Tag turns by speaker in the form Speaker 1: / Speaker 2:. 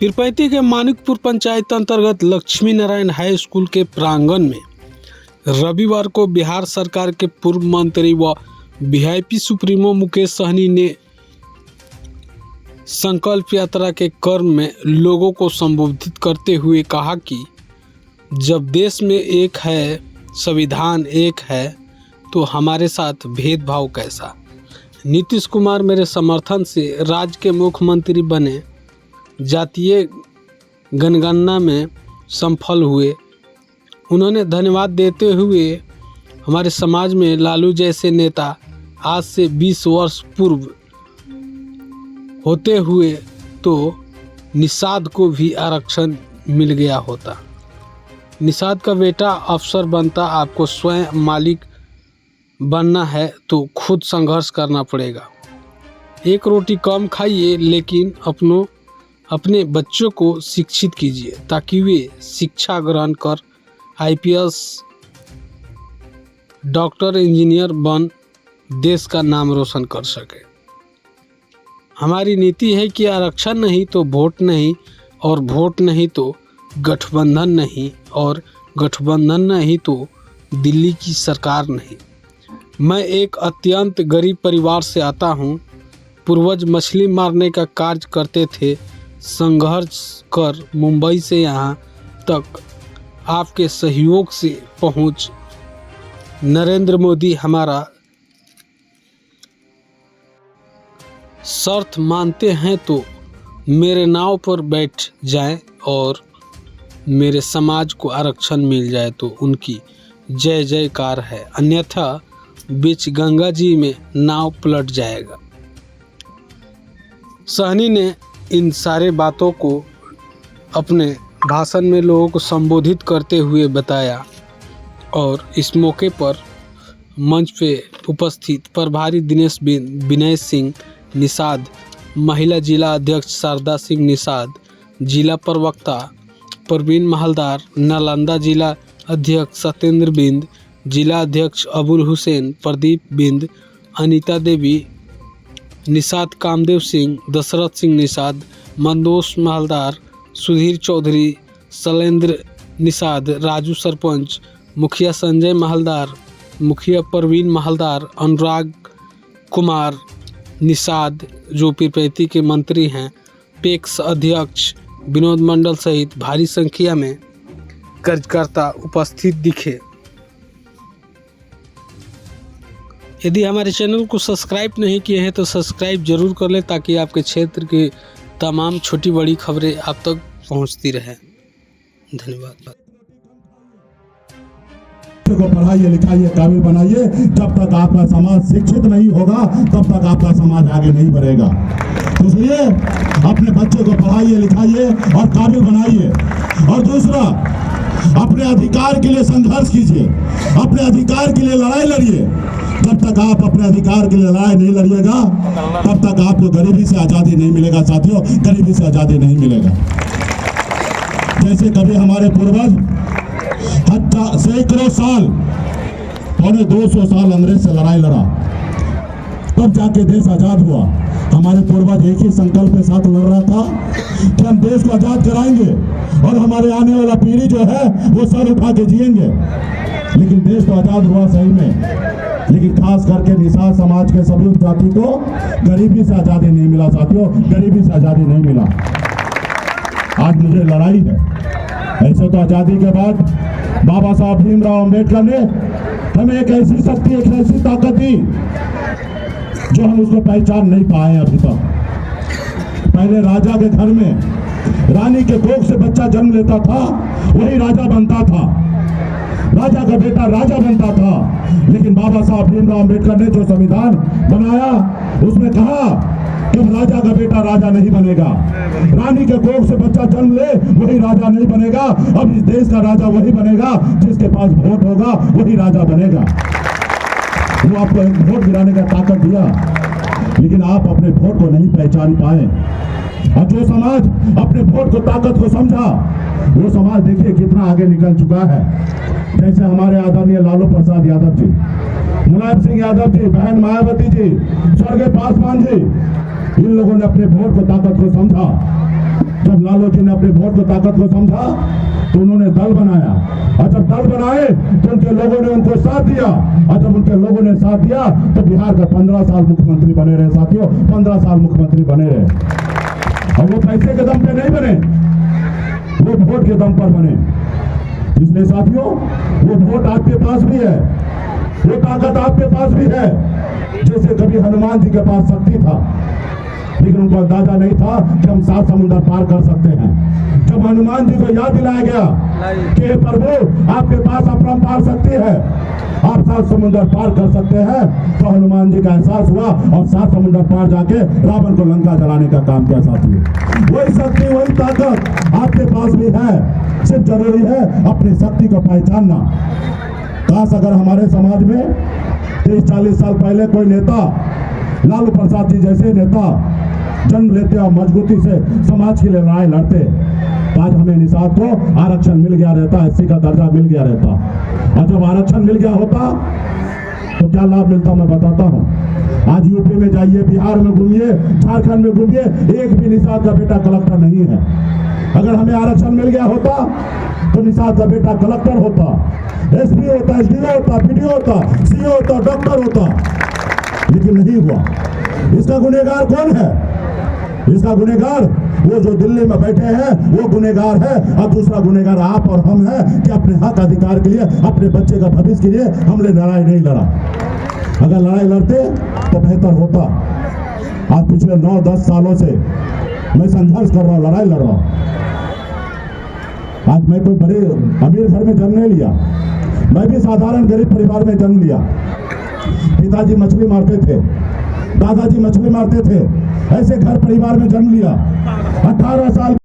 Speaker 1: पीरपैंती के मानिकपुर पंचायत अंतर्गत Lakshmi Narayan high school के प्रांगण में रविवार को बिहार सरकार के पूर्व मंत्री व वीआईपी सुप्रीमो मुकेश सहनी ने संकल्प यात्रा के क्रम में लोगों को संबोधित करते हुए कहा कि जब देश में एक है, संविधान एक है, तो हमारे साथ भेदभाव कैसा। नीतीश कुमार मेरे समर्थन से राज्य के मुख्यमंत्री बने, जातीय जनगणना में सफल हुए। उन्होंने धन्यवाद देते हुए हमारे समाज में लालू जैसे नेता आज से 20 वर्ष पूर्व होते हुए तो निषाद को भी आरक्षण मिल गया होता। निषाद का बेटा अफसर बनता। आपको स्वयं मालिक बनना है तो खुद संघर्ष करना पड़ेगा। एक रोटी कम खाइए, लेकिन अपने बच्चों को शिक्षित कीजिए ताकि वे शिक्षा ग्रहण कर आईपीएस, डॉक्टर, इंजीनियर बन देश का नाम रोशन कर सके। हमारी नीति है कि आरक्षण नहीं तो वोट नहीं, और वोट नहीं तो गठबंधन नहीं, और गठबंधन नहीं तो दिल्ली की सरकार नहीं। मैं एक अत्यंत गरीब परिवार से आता हूँ। पूर्वज मछली मारने का कार्य करते थे। संघर्ष कर मुंबई से यहाँ तक आपके सहयोग से पहुँच। नरेंद्र मोदी हमारा शर्त मानते हैं तो मेरे नाव पर बैठ जाएं, और मेरे समाज को आरक्षण मिल जाए तो उनकी जय जयकार है, अन्यथा बीच गंगा जी में नाव पलट जाएगा। सहनी ने इन सारे बातों को अपने भाषण में लोगों को संबोधित करते हुए बताया, और इस मौके पर मंच पे उपस्थित प्रभारी दिनेश विनय सिंह निषाद, महिला जिला अध्यक्ष शारदा सिंह निषाद, जिला प्रवक्ता परवीन महलदार, नालंदा जिला अध्यक्ष सत्येंद्र बिंद, जिला अध्यक्ष अबुल हुसैन, प्रदीप बिंद, अनीता देवी निषाद, कामदेव सिंह, दशरथ सिंह निषाद, मंदोष महलदार, सुधीर चौधरी, शैलेंद्र निषाद, राजू सरपंच, मुखिया संजय महलदार, मुखिया परवीन महलदार, अनुराग कुमार निषाद जो पीरपैंती के मंत्री हैं, पेक्स अध्यक्ष विनोद मंडल सहित भारी संख्या में कार्यकर्ता उपस्थित दिखे। यदि हमारे चैनल को सब्सक्राइब नहीं किए हैं तो सब्सक्राइब जरूर कर लें, ताकि आपके क्षेत्र की तमाम छोटी बड़ी खबरें आप तक पहुंचती रहें। धन्यवाद।
Speaker 2: को पढ़ाइए, लिखाइए, काबिल बनाइए। जब तक आपका समाज शिक्षित नहीं होगा तब तक आपका समाज आगे नहीं बढ़ेगा। इसलिए अपने बच्चे को पढ़ाइए, लिखाइए और काबिल बनाइए। और दूसरा, अपने अधिकार के लिए संघर्ष कीजिए, अपने अधिकार के लिए लड़ाई लड़िए। जब तक आप अपने अधिकार के लिए लड़ाई नहीं लड़िएगा तब तक आपको गरीबी से आज़ादी नहीं मिलेगा। साथियों, गरीबी से आज़ादी नहीं मिलेगा। जैसे कभी हमारे पूर्वज सैकड़ों साल, पौने 200 साल अंग्रेज से लड़ाई लड़ा, तब जाके देश आज़ाद हुआ। हमारे पूर्वज एक ही संकल्प के साथ लड़ रहा था कि हम देश को आज़ाद कराएंगे और हमारे आने वाला पीढ़ी जो है वो सर उठा के जिएंगे। लेकिन देश तो आज़ाद हुआ सही में, लेकिन खास करके निषाद समाज के सभी जाति को गरीबी से आज़ादी नहीं मिला। साथियों, गरीबी से आज़ादी नहीं मिला। आज मुझे लड़ाई है। ऐसे तो आज़ादी के बाद बाबा साहब भीमराव अंबेडकर ने हमें एक ऐसी शक्ति, एक ऐसी ताकत दी जो हम उसको पहचान नहीं पाए अभी तक। पहले राजा के घर में रानी के कोख से बच्चा जन्म लेता था, वही राजा बनता था, राजा का बेटा राजा बनता था। लेकिन बाबा साहब भीमराव अंबेडकर ने जो संविधान बनाया उसमें कहा कि राजा का बेटा राजा नहीं बनेगा, रानी के कोख से बच्चा जन्म ले वही राजा नहीं बनेगा। अब इस देश का राजा वही बनेगा जिसके पास वोट होगा, वही राजा बनेगा। वो आपको एक वोट गिराने का ताकत दिया, लेकिन आप अपने वोट को नहीं पहचान पाए। और जो समाज अपने वोट को ताकत को समझा, वो समाज देखिए कितना आगे निकल चुका है। जैसे हमारे आदरणीय लालू प्रसाद यादव जी, मुलायम सिंह यादव जी, बहन मायावती जी, स्वर्गीय पासवान जी, इन लोगों ने अपने वोट को ताकत को समझा जब लालू जी ने अपने वोट की ताकत को समझा तो उन्होंने दल बनाया, और जब दल बनाए तो उनके लोगों ने उनको साथ दिया, और जब उनके लोगों ने साथ दिया तो बिहार का 15 साल मुख्यमंत्री बने रहे साथियों, 15 साल मुख्यमंत्री बने रहे। और वो पैसे के दम पे नहीं बने, वो वोट के दम पर बने। इसलिए साथियों वो वोट आपके पास भी है, वो ताकत आपके पास भी है। जैसे कभी हनुमान जी के पास शक्ति था, लेकिन उनको अंदाजा नहीं था कि हम 7 समुद्र पार कर सकते हैं। जब हनुमान जी को याद दिलाया गया कि हे प्रभु आपके पास अपरंपार शक्ति है, आप 7 समुद्र पार कर सकते हैं, तो हनुमान जी का एहसास हुआ और 7 समुद्र पार जाके रावण को लंका जलाने का काम किया साथियों। वही शक्ति वही ताकत आपके पास भी है, सिर्फ जरूरी है अपनी शक्ति को पहचानना। काश अगर हमारे समाज में 30-40 साल पहले कोई नेता, लालू प्रसाद जी जैसे नेता जन्म लेते और मजबूती से समाज के लिए लड़ाई लड़ते, तो आज हमें निषाद को आरक्षण मिल गया रहता, एससी का दर्जा मिल गया रहता। और जब आरक्षण मिल गया होता तो क्या लाभ मिलता मैं बताता हूँ। आज यूपी में जाइए, बिहार में घूमिए, झारखंड में घूमिए, एक भी निषाद का बेटा कलेक्टर नहीं है। अगर हमें आरक्षण मिल गया होता तो निषाद का बेटा कलेक्टर होता, एसपी होता, एसडीओ होता, पीडीओ होता, सीओ होता, डॉक्टर होता, लेकिन नहीं हुआ। इसका गुनहगार कौन है? इसका गुनहगार वो जो दिल्ली में बैठे हैं वो गुनहगार है, और दूसरा गुनहगार आप और हम हैं कि अपने हक अधिकार के लिए, अपने बच्चे का भविष्य के लिए हमने लड़ाई नहीं लड़ा। अगर लड़ाई लड़ते तो बेहतर होता। आज पिछले 9-10 सालों से मैं संघर्ष कर रहा हूँ, लड़ाई लड़ रहा हूँ। आज मैं कोई बड़े अमीर घर में जन्म नहीं लिया, मैं भी साधारण गरीब परिवार में जन्म लिया। पिताजी मछली मारते थे, दादाजी मछली मारते थे, ऐसे घर परिवार में जन्म लिया। 18 साल